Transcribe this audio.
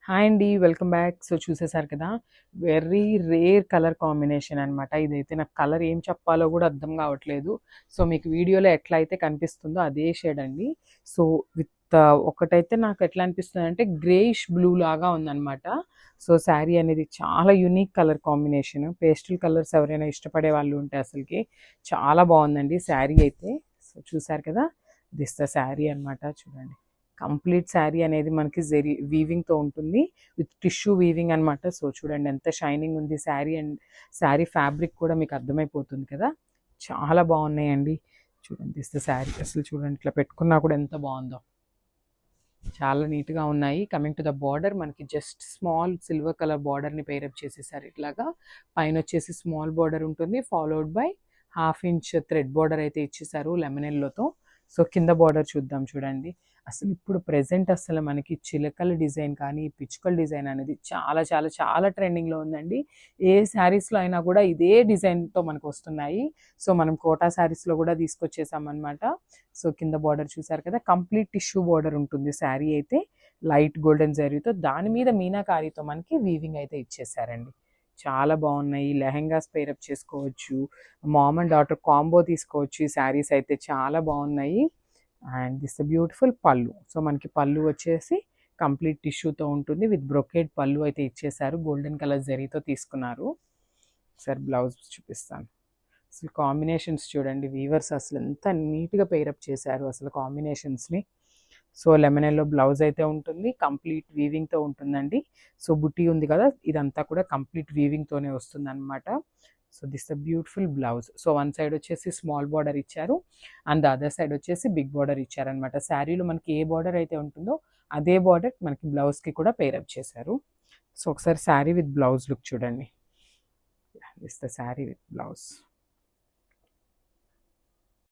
Hi అండి. Welcome back. So, చూసేసారు కదా! Very rare colour combination అనమాట. ఇదైతే నాకు కలర్ ఏం చెప్పాలో గూడా అర్థం గావట్లేదు. సో, మీకు వీడియోలో ఎట్లా అయితే కనిపిస్తుందో అదే షేడ్ అండి. సో, విత్ ఒకటైతే నాకు ఎట్లా అనిపిస్తుందంటే గ్రేయిష్ బ్లూ లాగా ఉందనమాట. సో, శారీ అనేది చాలా unique colour combination. Pastel colours ఎవరైనా ఇష్టపడే వాళ్ళు ఉంటే అసలకి చాలా బావుందండి శారీ అయితే. సో, చూసారు కదా! దిస్ ద శారీ అనమాట చూడండి. కంప్లీట్ శారీ అనేది మనకి జెరీ వీవింగ్‌తో ఉంటుంది. విత్ టిష్యూ వీవింగ్ అనమాట. సో, చూడండి ఎంత షైనింగ్ ఉంది శారీ అండ్ శారీ ఫ్యాబ్రిక్ కూడా మీకు అర్థమైపోతుంది కదా! చాలా బాగున్నాయండి. చూడండి దిస్ ద శారీ. అసలు చూడండి ఇట్లా పెట్టుకున్నా కూడా ఎంత బావుందో. చాలా నీట్‌గా ఉన్నాయి. కమింగ్ టు ద బార్డర్ మనకి జస్ట్ స్మాల్ సిల్వర్ కలర్ బార్డర్‌ని పెయిరప్ చేసేసారు ఇట్లాగా. పైనొచ్చేసి స్మాల్ బార్డర్ ఉంటుంది. Followed by 1/2 inch thread border అయితే ఇచ్చేసారు లెమన్ యెల్లోతో. సో, కింద బార్డర్ చూద్దాం చూడండి. అసలు ఇప్పుడు ప్రెజెంట్ అసలు మనకి చిలకల డిజైన్ కానీ, పిచ్చుకల డిజైన్ అనేది చాలా చాలా చాలా ట్రెండింగ్‌లో ఉందండి. ఏ శారీస్‌లో అయినా కూడా ఇదే డిజైన్‌తో మనకొస్తున్నాయి. సో, మనం కోటా శారీస్‌లో కూడా తీసుకొచ్చేసామనమాట. సో, కింద బార్డర్ చూసారు కదా! కంప్లీట్ టిష్యూ బార్డర్ ఉంటుంది శారీ అయితే. లైట్ గోల్డెన్ జరీతో దాని మీద మీనాకారితో మనకి వీవింగ్ అయితే ఇచ్చేసారండి. చాలా బాగున్నాయి. లెహెంగాస్ పెయిరప్ చేసుకోవచ్చు. మామ్ అండ్ డాటర్ కాంబో తీసుకోవచ్చు. ఈ శారీస్ అయితే చాలా బాగున్నాయి. అండ్ దిస్ బ్యూటిఫుల్ పళ్ళు. సో, మనకి పళ్ళు వచ్చేసి కంప్లీట్ టిష్యూతో ఉంటుంది. విత్ బ్రొకేడ్ పళ్ళు అయితే ఇచ్చేసారు. గోల్డెన్ కలర్ జరీతో తీసుకున్నారు. ఒకసారి బ్లౌజ్ చూపిస్తాను. అసలు కాంబినేషన్స్ చూడండి. వీవర్స్ అసలు ఎంత నీట్‌గా పెయిరప్ చేశారు అసలు కాంబినేషన్స్‌ని. సో, లెమన్ యెల్లో బ్లౌజ్ అయితే ఉంటుంది. కంప్లీట్ వీవింగ్‌తో ఉంటుందండి. సో, బుటీ ఉంది కదా! ఇదంతా కూడా కంప్లీట్ వీవింగ్‌తోనే వస్తుందనమాట. So, this the beautiful blouse. So, one side వచ్చేసి స్మాల్ బార్డర్ ఇచ్చారు. అండ్ ద అదర్ సైడ్ వచ్చేసి బిగ్ బార్డర్ ఇచ్చారనమాట. శారీలో మనకి ఏ బార్డర్ అయితే ఉంటుందో అదే బార్డర్ మనకి బ్లౌజ్‌కి కూడా పెయిరప్ చేశారు. సో, ఒకసారి శారీ విత్ బ్లౌజ్ లుక్ చూడండి. This the sari with blouse.